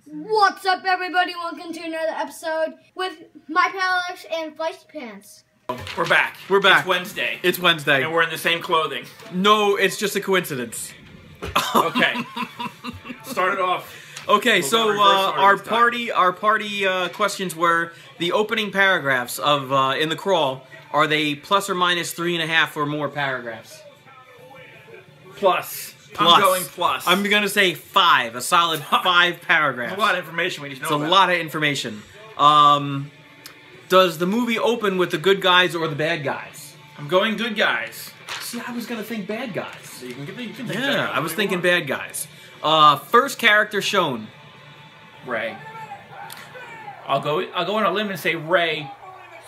What's up, everybody? Welcome to another episode with my pal Alex and Feisty Pants. We're back. We're back. It's Wednesday. It's Wednesday. And we're in the same clothing. No, it's just a coincidence. Okay. Start it off. Okay, so our party questions were the opening paragraphs of in the crawl. Are they plus or minus 3.5 or more paragraphs? Plus. Plus. I'm going plus. I'm gonna say 5. A solid 5 paragraphs. That's a lot of information we need to know It's about. a lot of information. Does the movie open with the good guys or the bad guys? I'm going good guys. See, I was gonna think bad guys. So you can think Yeah, I was thinking bad guys. First character shown. Ray. I'll go on a limb and say Ray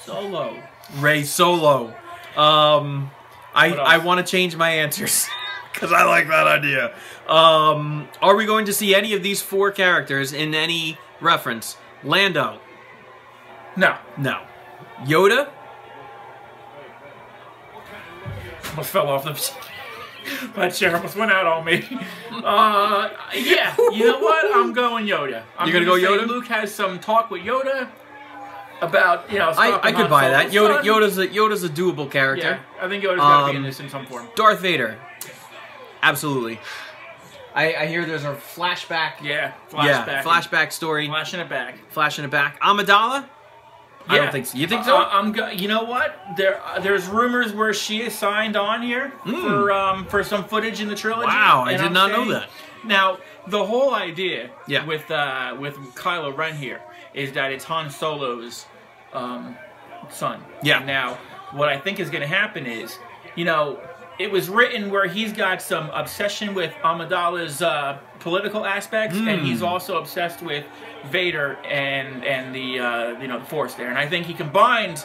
Solo. Ray Solo. I want to change my answers because I like that idea. Are we going to see any of these 4 characters in any reference? Lando. No. No. Yoda. Almost fell off the... My chair almost went out on me. Yeah. You know what? I'm going Yoda. You're gonna go Yoda? Luke has some talk with Yoda about, you know, I could buy that. Yoda's a doable character. Yeah, I think Yoda's got to be in this in some form. Darth Vader. Absolutely. I hear there's a flashback. Yeah, flashback. Yeah, flashback story. Flashing it back. Flashing it back. Amidala? Yeah. I don't think so. You think so? You know what? There's rumors where she is signed on here for some footage in the trilogy. Wow, I did not know that. Now, the whole idea with Kylo Ren here is that it's Han Solo's son. Yeah. Now, what I think is going to happen is, you know, it was written where he's got some obsession with Amidala's political aspects, and he's also obsessed with Vader and the you know, the Force there. And I think he combined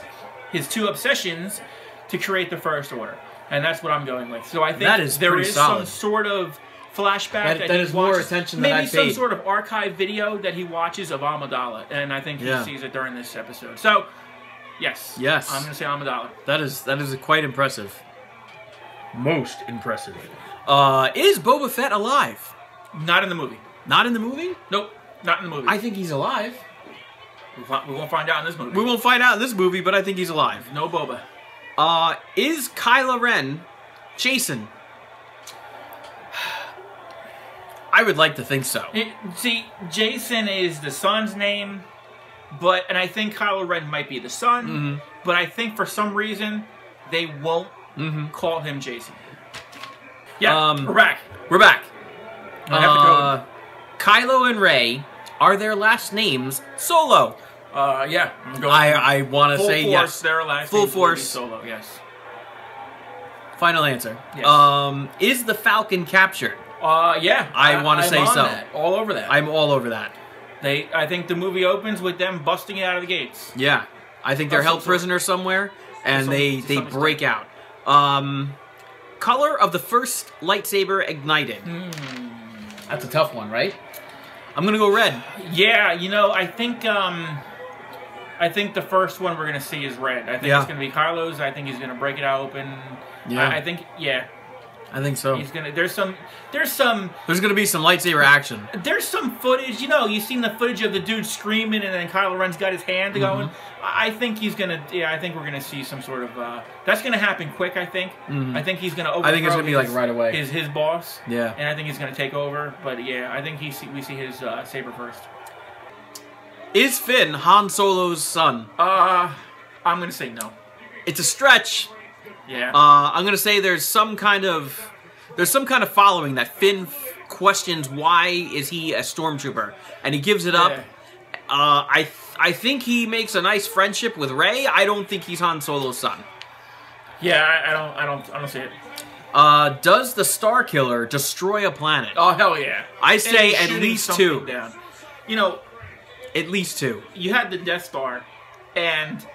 his 2 obsessions to create the First Order, and that's what I'm going with. So I think there is some sort of flashback that is more attention than I paid. Maybe some sort of archive video that he watches of Amidala, and I think he sees it during this episode. So yes, I'm going to say Amidala. That is quite impressive. Most impressive. Is Boba Fett alive? Not in the movie. Not in the movie? Nope, not in the movie. I think he's alive. We won't find out in this movie. We won't find out in this movie, but I think he's alive. No Boba. Is Kylo Ren Jason? I would like to think so. See, Jason is the son's name, and I think Kylo Ren might be the son, but I think for some reason they won't call him Jason. Yeah, we're back. We're back. I have to go. Kylo and Rey, are their last names Solo? Yeah. I want to say yes. Their last Full names Force. Solo, yes. Final answer. Yes. Is the Falcon captured? Yeah. I want to say so. That. All over that. I'm all over that. I think the movie opens with them busting it out of the gates. Yeah. I think they're held prisoner somewhere, and they break out. Color of the first lightsaber ignited. That's a tough one, right? I'm gonna go red. Yeah, you know, I think the first one we're gonna see is red. I think it's gonna be Kylo's. I think he's gonna break it out open. Yeah. I think I think so. He's gonna. There's gonna be some lightsaber action. There's some footage. You know, you've seen the footage of the dude screaming, and then Kylo Ren's got his hand going. I think he's gonna. Yeah, I think we're gonna see some sort of. That's gonna happen quick. I think. I think he's gonna. I think it's gonna be like right away. His boss. Yeah. And I think he's gonna take over. But yeah, I think we see his saber first. Is Finn Han Solo's son? I'm gonna say no. It's a stretch. Yeah. I'm gonna say there's some kind of following that Finn questions why is he a stormtrooper, and he gives it up. I think he makes a nice friendship with Rey. I don't think he's Han Solo's son. Yeah, I don't see it. Does the Starkiller destroy a planet? Oh hell yeah! I say at least 2. Down. You know, at least 2. You had the Death Star, and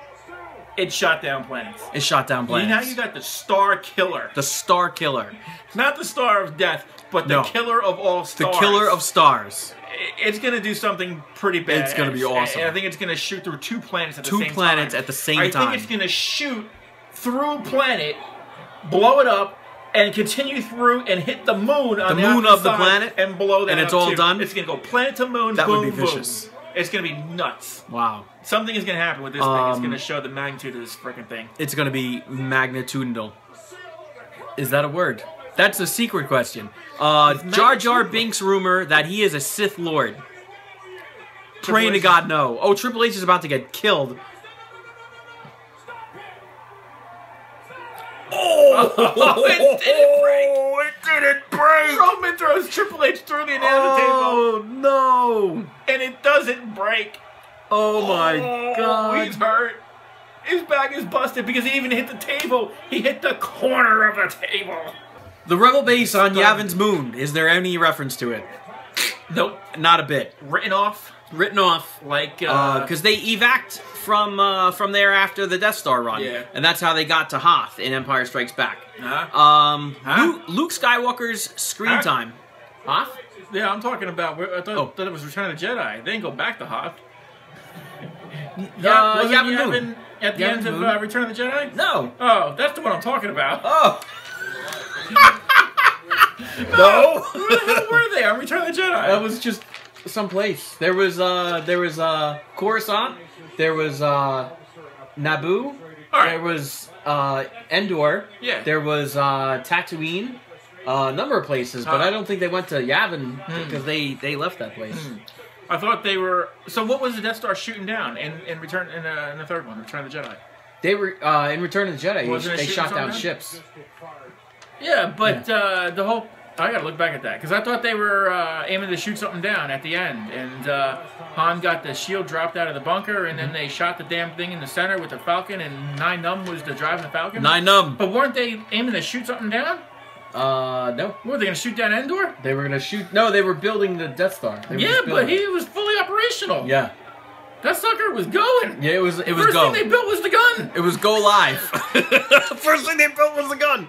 it shot down planets. It shot down planets. Now you got the Starkiller. The Starkiller. Not the Star of Death, but the killer of all stars. The killer of stars. It's going to do something pretty bad. It's going to be awesome. And I think it's going to shoot through 2 planets at the same time. 2 planets at the same time. I think it's going to shoot through a planet, blow it up, and continue through and hit the moon on the moon of the planet and blow that and it's up all too. done. It's gonna go planet to moon. That boom, would be vicious. Boom. It's gonna be nuts. Wow. Something is gonna happen with this thing. It's gonna show the magnitude of this freaking thing. It's gonna be magnitudinal. Is that a word? That's a secret question. Jar Jar Binks rumor that he is a Sith Lord. Praying to God, no. Oh, Triple H is about to get killed. Oh, it didn't break. It didn't break. Roman throws Triple H through the end of the table. Oh, no. And it doesn't break. Oh, my God. He's hurt. His back is busted because he even hit the table. He hit the corner of the table. The Rebel base on Yavin's moon. Is there any reference to it? Nope. Not a bit. Written off. Written off. Like, because they evac from there after the Death Star run. Yeah. And that's how they got to Hoth in Empire Strikes Back. Luke Skywalker's screen time. Hoth? Yeah, I'm talking about, I thought it was Return of the Jedi. They didn't go back to Hoth. Yavin at the end of Return of the Jedi? No. Oh, that's the one I'm talking about. Oh. No. Where the hell were they on Return of the Jedi? That was just someplace. There was Coruscant. There was Naboo. Right. There was Endor. Yeah. There was Tatooine. A number of places, but I don't think they went to Yavin because they left that place. I thought they were. So what was the Death Star shooting down in the third one, Return of the Jedi? They were in Return of the Jedi. They shot down ships. Yeah, but the whole. I gotta look back at that because I thought they were aiming to shoot something down at the end, and Han got the shield dropped out of the bunker, and then they shot the damn thing in the center with the Falcon, and Nine Numb was the driving the Falcon. Nine Numb. But weren't they aiming to shoot something down? No. What, were they gonna shoot down Endor? They were gonna shoot. No, they were building the Death Star. Yeah, but he was fully operational. Yeah. That sucker was going. Yeah, it was First go. thing they built was the gun. It was go live. First thing they built was the gun.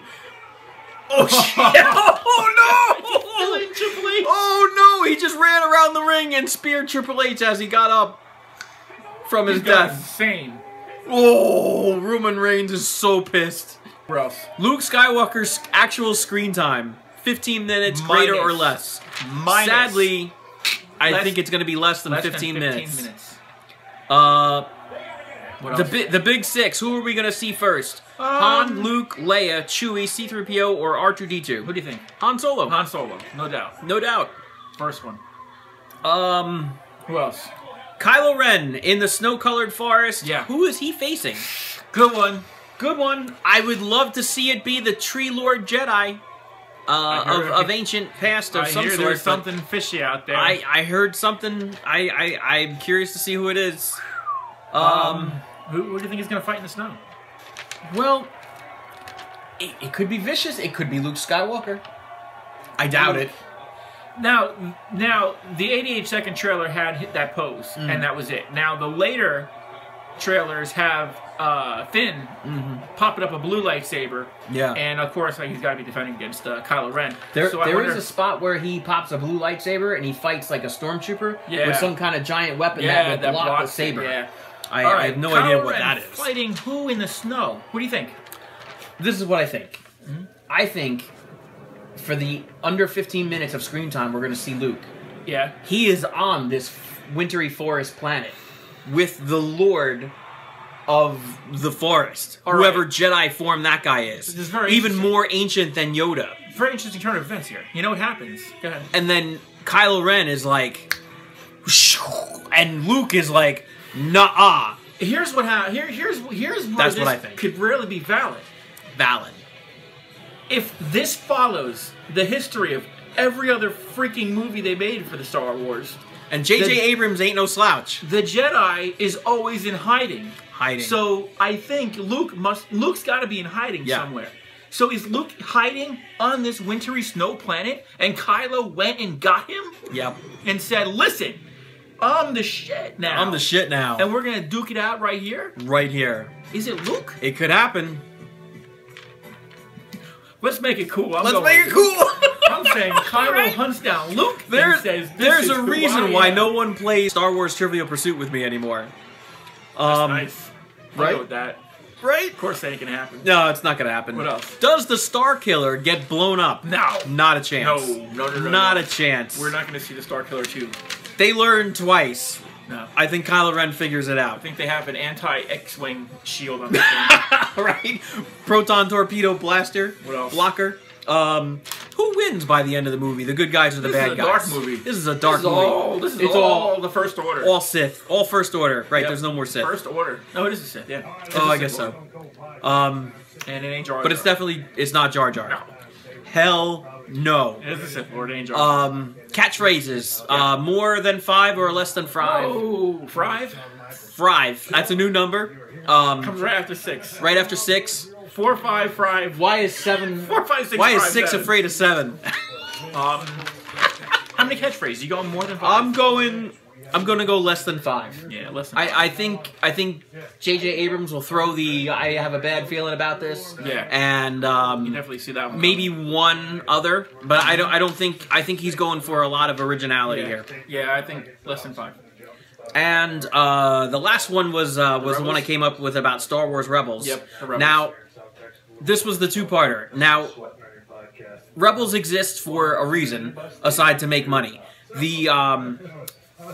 Oh shit! Oh no! Triple H. Oh no! He just ran around the ring and speared Triple H as he got up from his death. Insane. Oh, Roman Reigns is so pissed. Gross. Luke Skywalker's actual screen time: 15 minutes, greater or less. Sadly, I think it's going to be less than 15 minutes. The big six. Who are we going to see first? Han, Luke, Leia, Chewie, C-3PO, or R2-D2? Who do you think? Han Solo. Han Solo, no doubt. No doubt. First one. Who else? Kylo Ren in the snow-colored forest. Yeah. Who is he facing? Good one. Good one. I would love to see it be the Tree Lord Jedi of ancient past of some sort. There's something fishy out there. I heard something. I'm curious to see who it is. Who do you think is going to fight in the snow? Well, it could be vicious. It could be Luke Skywalker. I doubt it. Now, the 88-second trailer had hit that pose, and that was it. Now, the later trailers have Finn popping up a blue lightsaber. Yeah. And, of course, he's got to be defending against Kylo Ren. There is a spot where he pops a blue lightsaber, and he fights like a stormtrooper with some kind of giant weapon that will block the saber. Yeah. I have no idea what that is. Fighting who in the snow? What do you think? This is what I think. I think for the under 15 minutes of screen time, we're going to see Luke. Yeah. He is on this wintry forest planet with the Lord of the forest. Whoever Jedi form that guy is. This is very even more ancient than Yoda. Very interesting turn of events here. You know what happens? Go ahead. And then Kylo Ren is like, and Luke is like, nah. Here's what here's where this I think could really be valid. If this follows the history of every other freaking movie they made for the Star Wars, and J.J. Abrams ain't no slouch. The Jedi is always in hiding. So I think Luke's got to be in hiding somewhere. So is Luke hiding on this wintry snow planet, and Kylo went and got him? Yep. And said, "Listen, I'm the shit now. I'm the shit now. And we're going to duke it out right here?" Right here. Is it Luke? It could happen. Let's make it cool. Let's make it cool. I'm saying Kylo hunts down Luke and says, there's a reason why no one plays Star Wars Trivial Pursuit with me anymore. That's nice. I'll right? go with that. Right? Of course that ain't gonna happen. No, it's not gonna happen. What else? Does the Starkiller get blown up? No. Not a chance. No. Not a chance. We're not gonna see the Starkiller 2. They learn twice. No. I think Kylo Ren figures it out. I think they have an anti-X-Wing shield on the thing. Right? Proton torpedo blaster. What else? Blocker. Who wins by the end of the movie? The good guys or the bad guys? This is a dark movie. This is a dark movie. This is It's all the First Order. All Sith. All First Order. Right, Yep. there's no more Sith. First Order. No, it is a Sith, yeah. Oh, I guess so. And it ain't Jar Jar. But it's definitely, it's not Jar Jar. No. Hell no. It is a Sith Lord, it ain't Jar Jar. Catchphrases. Yeah. More than 5 or less than 5? Oh, 5? 5. That's a new number. Comes right after 6. Right after 6. 4, 5, 5. Why is 7? 4, 5, 6. Why is 5, 6 7. afraid of 7? How many catchphrases? You going more than 5? I'm gonna go less than 5. Yeah, less than 5. I think J.J. Abrams will throw the I have a bad feeling about this. Yeah. And You definitely see that one. maybe one other, but I think he's going for a lot of originality here. Yeah, I think less than 5. And the last one was the one I came up with about Star Wars Rebels. Yep, the Rebels. Now, this was the two-parter. Now, Rebels exists for a reason, aside to make money. The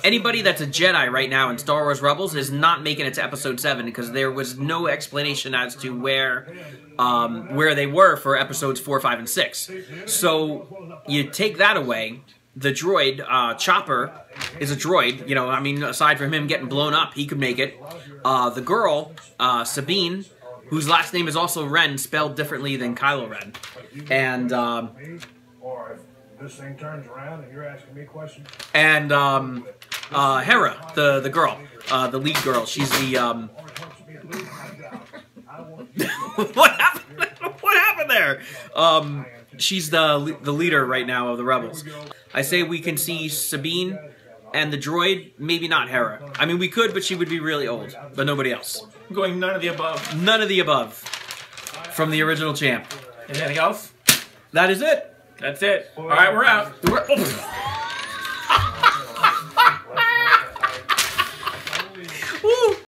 anybody that's a Jedi right now in Star Wars Rebels is not making it to Episode 7 because there was no explanation as to where they were for Episodes 4, 5, and 6. So you take that away. The droid, Chopper, is a droid. You know, I mean, aside from him getting blown up, he could make it. The girl, Sabine, whose last name is also Ren, spelled differently than Kylo Ren. And, this thing turns around and you're asking me questions. And, Hera, the girl, the lead girl. She's the, What happened? What happened there? She's the leader right now of the Rebels. I say we can see Sabine and the droid, maybe not Hera. I mean, we could, but she would be really old. But nobody else. I'm going none of the above. None of the above. From the original champ. Anything else? That is it. That's it. All right, we're out.